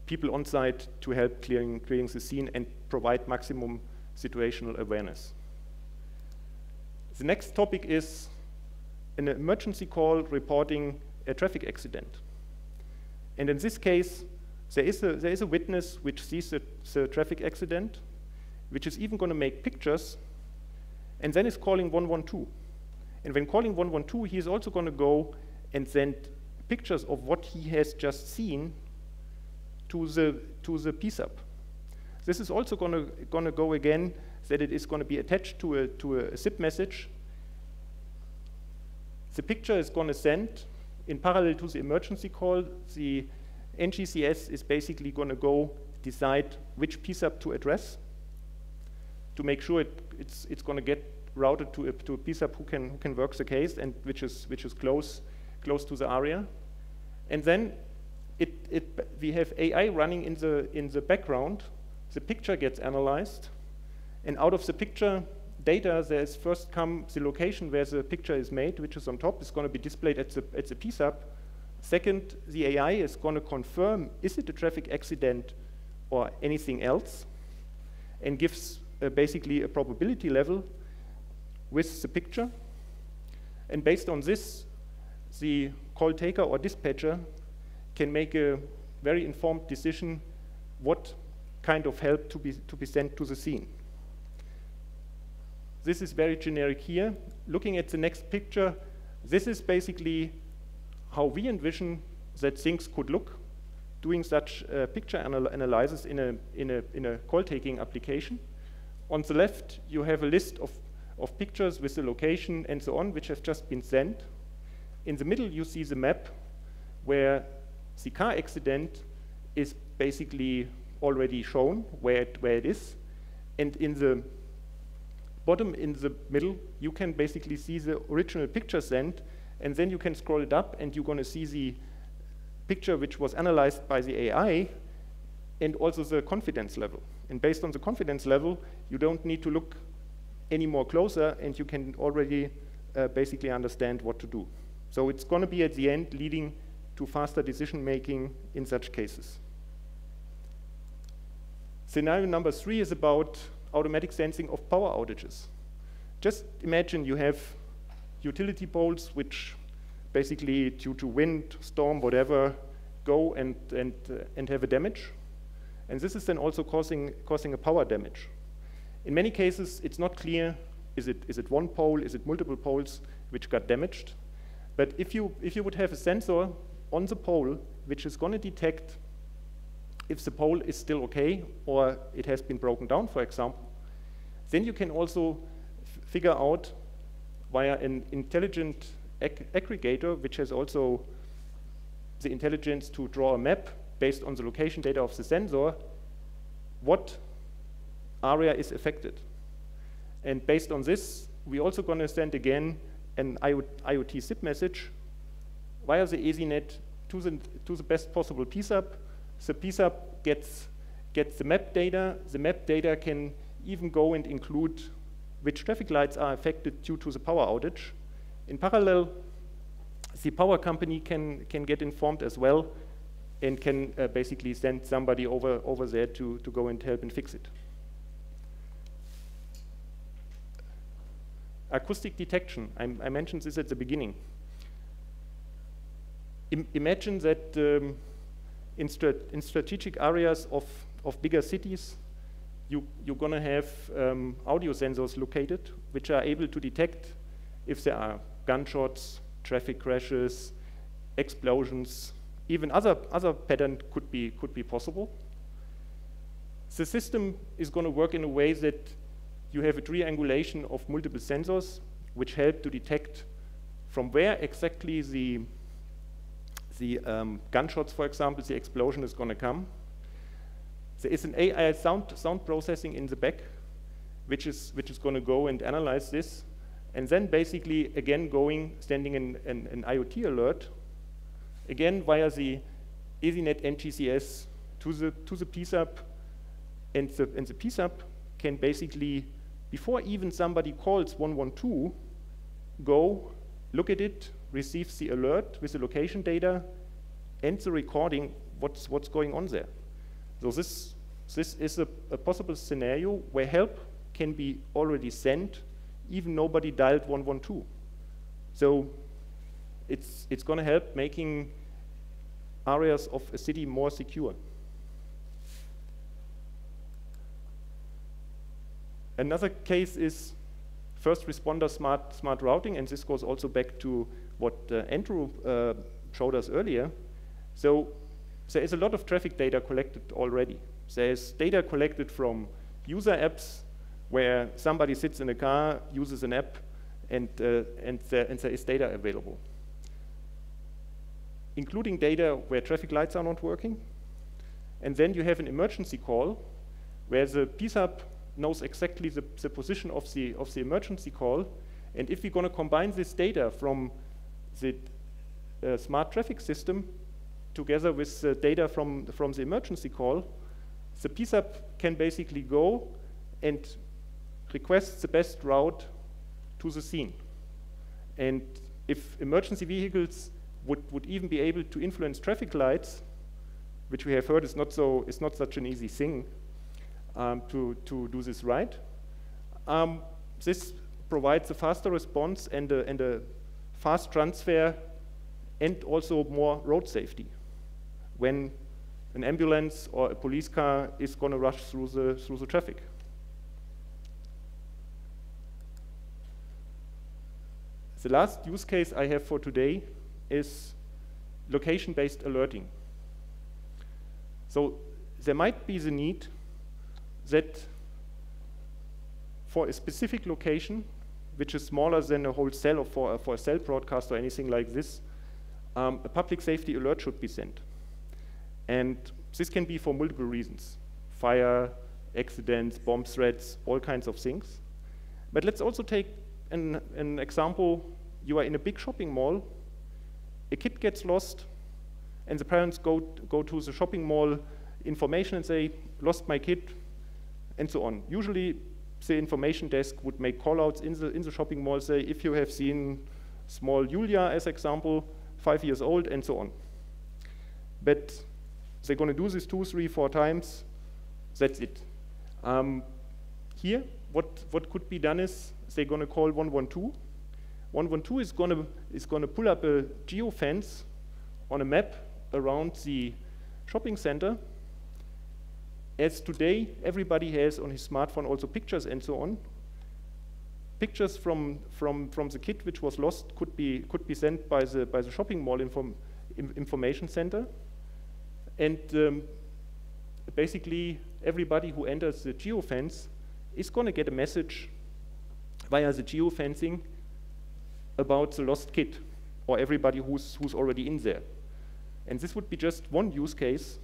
people on site to help clearing the scene and provide maximum situational awareness. The next topic is an emergency call reporting a traffic accident. And in this case, there is a witness which sees the traffic accident, which is even going to make pictures, and then is calling 112. And when calling 112, he is also going to go and send pictures of what he has just seen to the PSAP. This is also going to go again, that it is going to be attached to a zip message. The picture is going to send in parallel to the emergency call. The NGCS is basically going to go decide which PSAP to address to make sure it's going to get routed to a PSAP who can work the case and which is close to the area. And then we have AI running in the background. The picture gets analyzed, and out of the picture data, there's first come the location where the picture is made, which is on top. It's going to be displayed at the PSAP. Second, the AI is going to confirm, is it a traffic accident or anything else, and gives basically a probability level with the picture. And based on this, the call taker or dispatcher can make a very informed decision what kind of help to be sent to the scene. This is very generic here. Looking at the next picture, this is basically how we envision that things could look doing such picture analysis in a call-taking application. On the left, you have a list of pictures with the location and so on, which have just been sent. In the middle, you see the map where the car accident is basically already shown where it is. And in the bottom, in the middle, you can basically see the original picture sent, and then you can scroll it up, and you're going to see the picture which was analyzed by the AI, and also the confidence level. And based on the confidence level, you don't need to look any more closer, and you can already basically understand what to do. So it's going to be at the end leading to faster decision-making in such cases. Scenario number 3 is about automatic sensing of power outages. Just imagine you have utility poles which basically, due to wind, storm, whatever, go and have a damage. And this is then also causing a power damage. In many cases, it's not clear, is it one pole, is it multiple poles which got damaged? But if you would have a sensor on the pole which is going to detect if the pole is still okay or it has been broken down, for example, then you can also figure out via an intelligent aggregator, which has also the intelligence to draw a map based on the location data of the sensor, what area is affected. And based on this, we're also going to send again an IoT zip message via the EZNet to the best possible PSAP. The PSAP gets the map data. The map data can even go and include which traffic lights are affected due to the power outage. In parallel, the power company can get informed as well and can basically send somebody over there to go and help and fix it. Acoustic detection, I mentioned this at the beginning. Imagine that in strategic areas of bigger cities, you're going to have audio sensors located which are able to detect if there are gunshots, traffic crashes, explosions, even other pattern could be possible. The system is going to work in a way that you have a triangulation of multiple sensors which help to detect from where exactly the gunshots, for example, the explosion is going to come. There is an AI sound processing in the back, which is going to go and analyze this, and then basically again sending an IoT alert, again via the EZNet NGCS to the PSAP, and the PSAP can basically, before even somebody calls 112, go look at it, receives the alert with the location data and the recording what's going on there. So this is a possible scenario where help can be already sent, even nobody dialed 112. So it's going to help making areas of a city more secure. Another case is first responder smart routing, and this goes also back to what Andrew showed us earlier. So there is a lot of traffic data collected already. There is data collected from user apps where somebody sits in a car, uses an app, and there is data available, including data where traffic lights are not working. And then you have an emergency call where the PSAP knows exactly the position of the emergency call. And if we're going to combine this data from the smart traffic system together with the data from the emergency call, the PSAP can basically go and request the best route to the scene. And if emergency vehicles would even be able to influence traffic lights, which we have heard is not such an easy thing to do this right, this provides a faster response and a fast transfer and also more road safety when an ambulance or a police car is going to rush through the traffic. The last use case I have for today is location-based alerting. So there might be the need that for a specific location, which is smaller than a whole cell or for a cell broadcast or anything like this, a public safety alert should be sent. And this can be for multiple reasons: fire, accidents, bomb threats, all kinds of things. But let's also take an example. You are in a big shopping mall, a kid gets lost, and the parents go to the shopping mall information and say, lost my kid, and so on. Usually, the information desk would make call-outs in the shopping mall, say, if you have seen small Julia, as example, 5 years old, and so on. But they're going to do this 2, 3, 4 times. That's it. Here, what could be done is they're going to call 112. 112 is going to pull up a geofence on a map around the shopping center. As today, everybody has on his smartphone also pictures and so on. Pictures from the kid which was lost could be sent by the shopping mall information center, and basically everybody who enters the geofence is going to get a message via the geofencing about the lost kid, or everybody who's already in there. And this would be just one use case,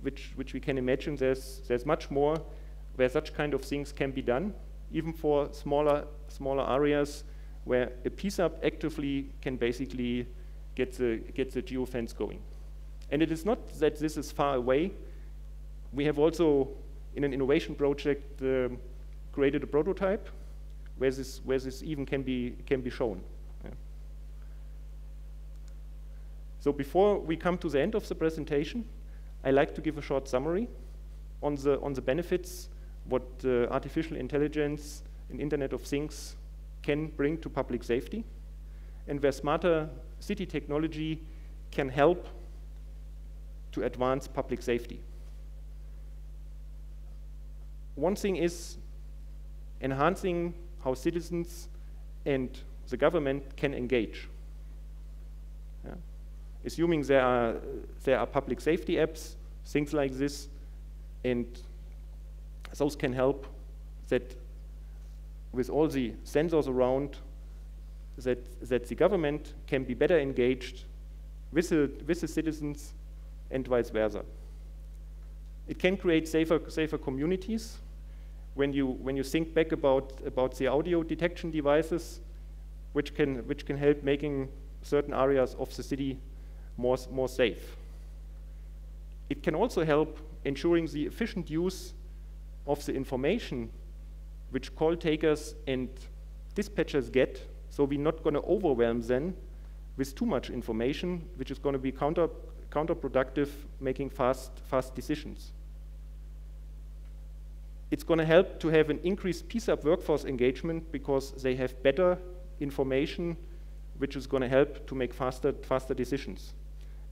which we can imagine. There's much more where such kind of things can be done, even for smaller areas where a PSAP actively can basically get the geofence going. And it is not that this is far away. We have also, in an innovation project, created a prototype where this even can be shown. Yeah. So before we come to the end of the presentation, I like to give a short summary on the benefits what artificial intelligence and Internet of Things can bring to public safety, and where smarter city technology can help to advance public safety. One thing is enhancing how citizens and the government can engage. Yeah. Assuming there are public safety apps, things like this, and those can help that with all the sensors around, that the government can be better engaged with the citizens and vice versa. It can create safer communities. When you think back about the audio detection devices, which can help making certain areas of the city more safe. It can also help ensuring the efficient use of the information which call takers and dispatchers get, so we're not going to overwhelm them with too much information, which is going to be counterproductive, making fast decisions. It's going to help to have an increased PSAP workforce engagement because they have better information, which is going to help to make faster decisions.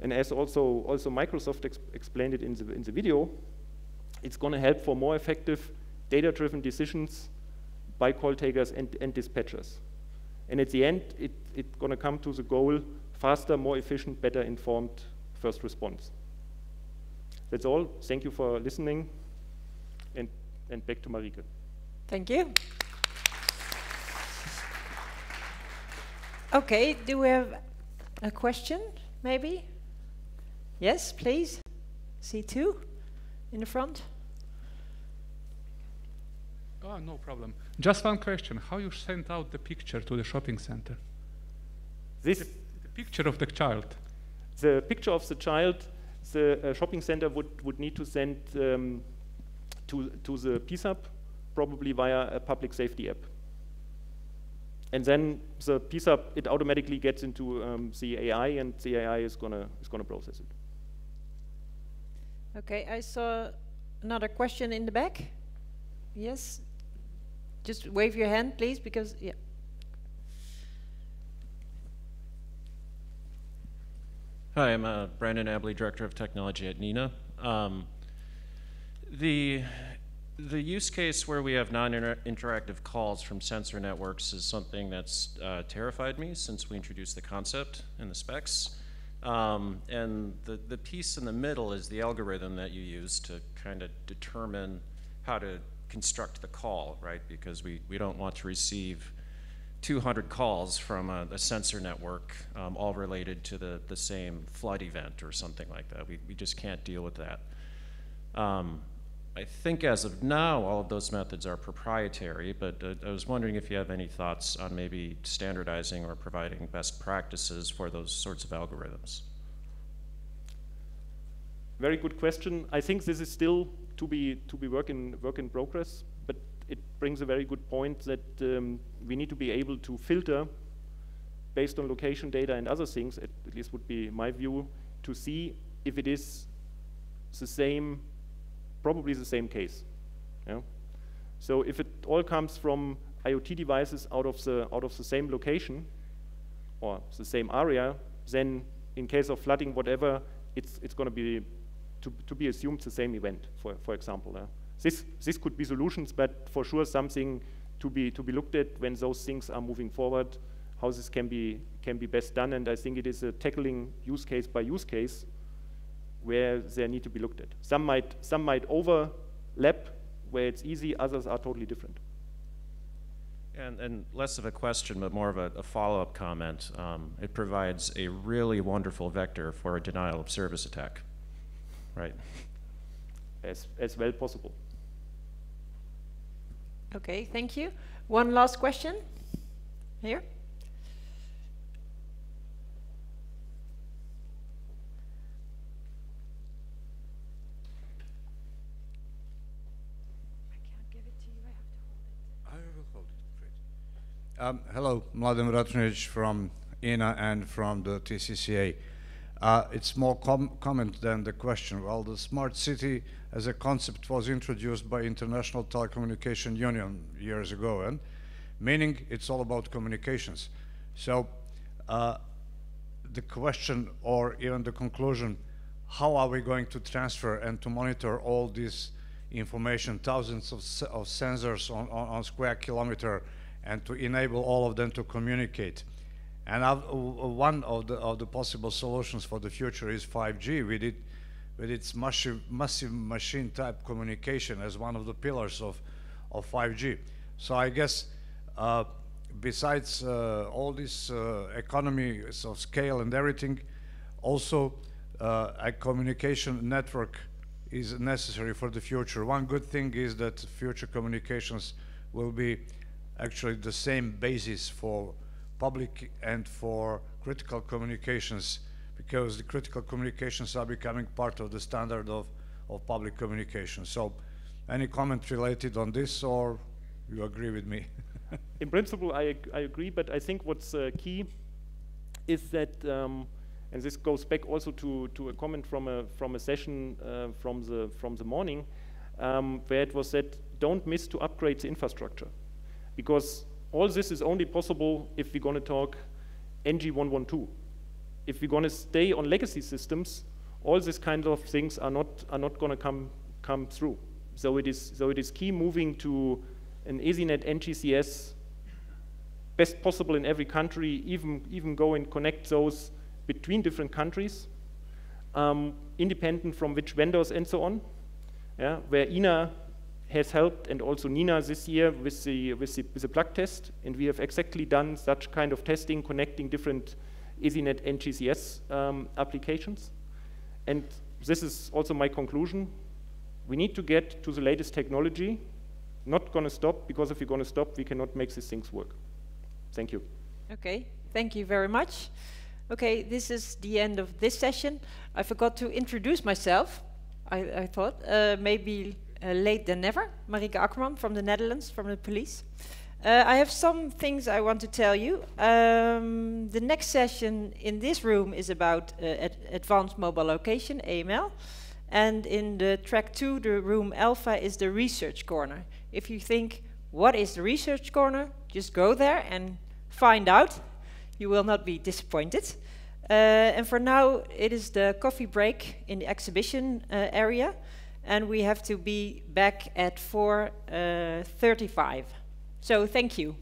And as also Microsoft explained it in the video, it's going to help for more effective data-driven decisions by call takers and dispatchers. And at the end, it's going to come to the goal: faster, more efficient, better informed first response. That's all. Thank you for listening. And back to Marieke. Thank you. Okay, do we have a question, maybe? Yes, please. C2 in the front. Oh, no problem. Just one question. How you sent out the picture to the shopping center? The picture of the child. The picture of the child, the shopping center would need to send to the PSAP, probably via a public safety app. And then the PSAP, it automatically gets into the AI, and the AI is gonna process it. Okay, I saw another question in the back. Yes, just wave your hand, please, because yeah. Hi, I'm Brandon Abley, Director of Technology at EENA. The use case where we have non-interactive calls from sensor networks is something that's terrified me since we introduced the concept in the specs. And the piece in the middle is the algorithm that you use to kind of determine how to construct the call, right? Because we don't want to receive 200 calls from a sensor network, all related to the same flood event or something like that. We just can't deal with that. I think as of now, all of those methods are proprietary, but I was wondering if you have any thoughts on maybe standardizing or providing best practices for those sorts of algorithms. Very good question. I think this is still to be work in progress, but it brings a very good point that we need to be able to filter based on location data and other things, at least would be my view, to see if it is the same, probably the same case. Yeah? So if it all comes from IoT devices out of the same location or the same area, then in case of flooding, whatever, it's going to be to be assumed the same event, for example. This could be solutions, but for sure something to be looked at when those things are moving forward, how this can be best done. And I think it is a tackling use case by use case where they need to be looked at. Some might overlap where it's easy, others are totally different. And less of a question, but more of a follow-up comment. It provides a really wonderful vector for a denial of service attack, right? As well possible. Okay, thank you. One last question here. Hello, Mladen Ratunic from EENA and from the TCCA. It's more comment than the question. Well, the smart city as a concept was introduced by International Telecommunication Union years ago, and meaning it's all about communications. So the question or even the conclusion, how are we going to transfer and to monitor all this information, thousands of sensors on square kilometer, and to enable all of them to communicate? And one of the possible solutions for the future is 5G with its massive machine type communication as one of the pillars of 5G. So I guess besides all this economies of scale and everything, also a communication network is necessary for the future. One good thing is that future communications will be actually the same basis for public and for critical communications, because the critical communications are becoming part of the standard of public communication. So any comment related on this, or you agree with me? In principle, I agree, but I think what's key is that, and this goes back also to a comment from a session from the morning, where it was said, don't miss to upgrade the infrastructure. Because all this is only possible if we're going to talk NG112. If we're going to stay on legacy systems, all these kind of things are not going to come through. So it is key moving to an EasyNet NGCS, best possible in every country, even go and connect those between different countries, independent from which vendors and so on. Yeah, where EENA has helped, and also NINA this year with the plug test, and we have exactly done such kind of testing, connecting different EasyNet NGCS applications. And this is also my conclusion. We need to get to the latest technology, not going to stop, because if we're going to stop, we cannot make these things work. Thank you. Okay, thank you very much. Okay, this is the end of this session. I forgot to introduce myself. I thought maybe late than never. Marieke Ackerman from the Netherlands, from the police. I have some things I want to tell you. The next session in this room is about advanced mobile location, AML. And in the track 2, the room Alpha, is the research corner. If you think, what is the research corner? Just go there and find out. You will not be disappointed. And for now, it is the coffee break in the exhibition area. And we have to be back at 4:35. So thank you.